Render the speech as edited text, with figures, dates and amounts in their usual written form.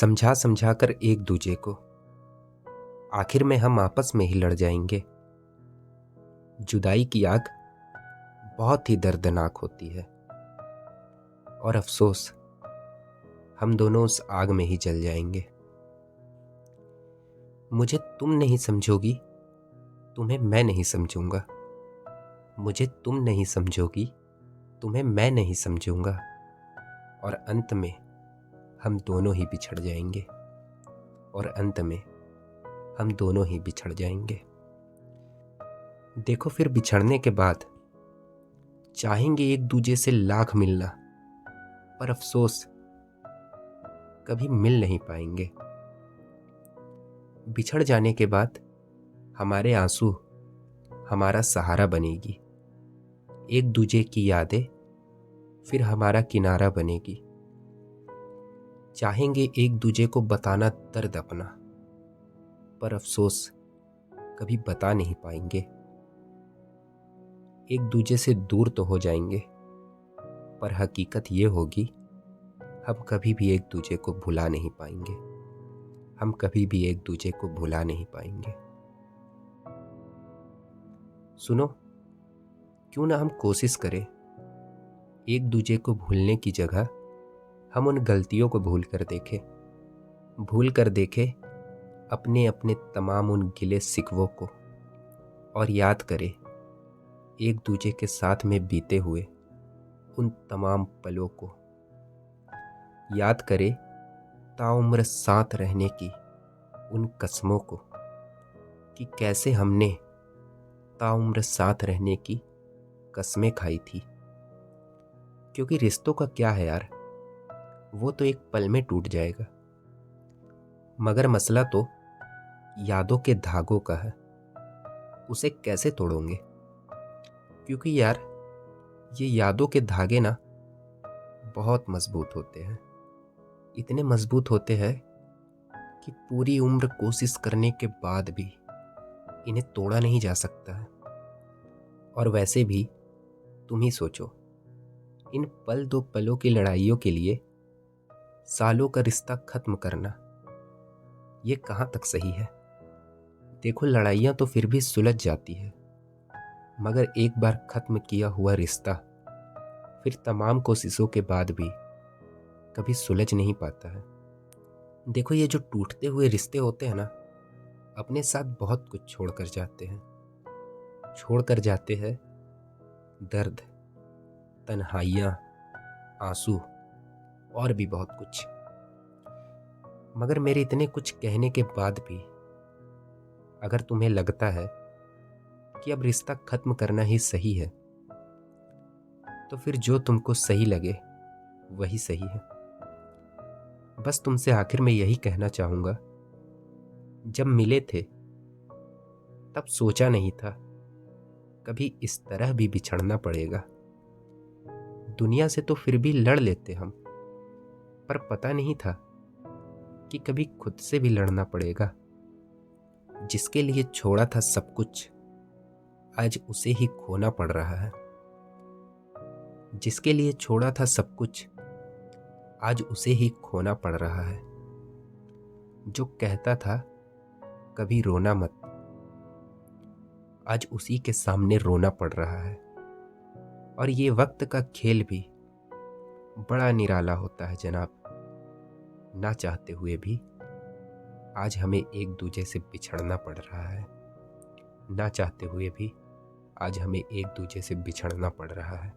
समझा समझा कर एक दूजे को आखिर में हम आपस में ही लड़ जाएंगे। जुदाई की आग बहुत ही दर्दनाक होती है और अफसोस हम दोनों उस आग में ही जल जाएंगे। मुझे तुम नहीं समझोगी, तुम्हें मैं नहीं समझूंगा। मुझे तुम नहीं समझोगी, तुम्हें मैं नहीं समझूंगा। और अंत में हम दोनों ही बिछड़ जाएंगे। और अंत में हम दोनों ही बिछड़ जाएंगे। देखो फिर बिछड़ने के बाद चाहेंगे एक दूजे से लाख मिलना, पर अफसोस कभी मिल नहीं पाएंगे। बिछड़ जाने के बाद हमारे आंसू हमारा सहारा बनेगी। एक दूजे की यादें फिर हमारा किनारा बनेगी। चाहेंगे एक दूजे को बताना दर्द अपना, पर अफसोस कभी बता नहीं पाएंगे। एक दूजे से दूर तो हो जाएंगे, पर हकीकत ये होगी हम कभी भी एक दूजे को भुला नहीं पाएंगे। हम कभी भी एक दूजे को भुला नहीं पाएंगे। सुनो, क्यों ना हम कोशिश करें एक दूजे को भूलने की जगह हम उन गलतियों को भूल कर देखें अपने अपने तमाम उन गिले शिकवों को, और याद करें एक दूजे के साथ में बीते हुए उन तमाम पलों को। याद करें ताउम्र साथ रहने की उन कसमों को, कि कैसे हमने ताउम्र साथ रहने की कसमें खाई थी। क्योंकि रिश्तों का क्या है यार, वो तो एक पल में टूट जाएगा, मगर मसला तो यादों के धागों का है। उसे कैसे तोड़ोगे? क्योंकि यार ये यादों के धागे ना बहुत मजबूत होते हैं। इतने मजबूत होते हैं कि पूरी उम्र कोशिश करने के बाद भी इन्हें तोड़ा नहीं जा सकता है। और वैसे भी तुम ही सोचो, इन पल दो पलों की लड़ाइयों के लिए सालों का रिश्ता खत्म करना, ये कहाँ तक सही है? देखो लड़ाइयाँ तो फिर भी सुलझ जाती है, मगर एक बार खत्म किया हुआ रिश्ता फिर तमाम कोशिशों के बाद भी कभी सुलझ नहीं पाता है। देखो ये जो टूटते हुए रिश्ते होते हैं ना, अपने साथ बहुत कुछ छोड़कर जाते हैं। छोड़कर जाते हैं दर्द, तन्हाइयाँ, आंसू और भी बहुत कुछ। मगर मेरे इतने कुछ कहने के बाद भी अगर तुम्हें लगता है कि अब रिश्ता खत्म करना ही सही है, तो फिर जो तुमको सही लगे वही सही है। बस तुमसे आखिर में यही कहना चाहूँगा, जब मिले थे तब सोचा नहीं था कभी इस तरह भी बिछड़ना पड़ेगा। दुनिया से तो फिर भी लड़ लेते हम, पर पता नहीं था कि कभी खुद से भी लड़ना पड़ेगा। जिसके लिए छोड़ा था सब कुछ, आज उसे ही खोना पड़ रहा है। जिसके लिए छोड़ा था सब कुछ, आज उसे ही खोना पड़ रहा है। जो कहता था कभी रोना मत, आज उसी के सामने रोना पड़ रहा है। और ये वक्त का खेल भी बड़ा निराला होता है जनाब। ना चाहते हुए भी आज हमें एक दूजे से बिछड़ना पड़ रहा है। ना चाहते हुए भी आज हमें एक दूजे से बिछड़ना पड़ रहा है।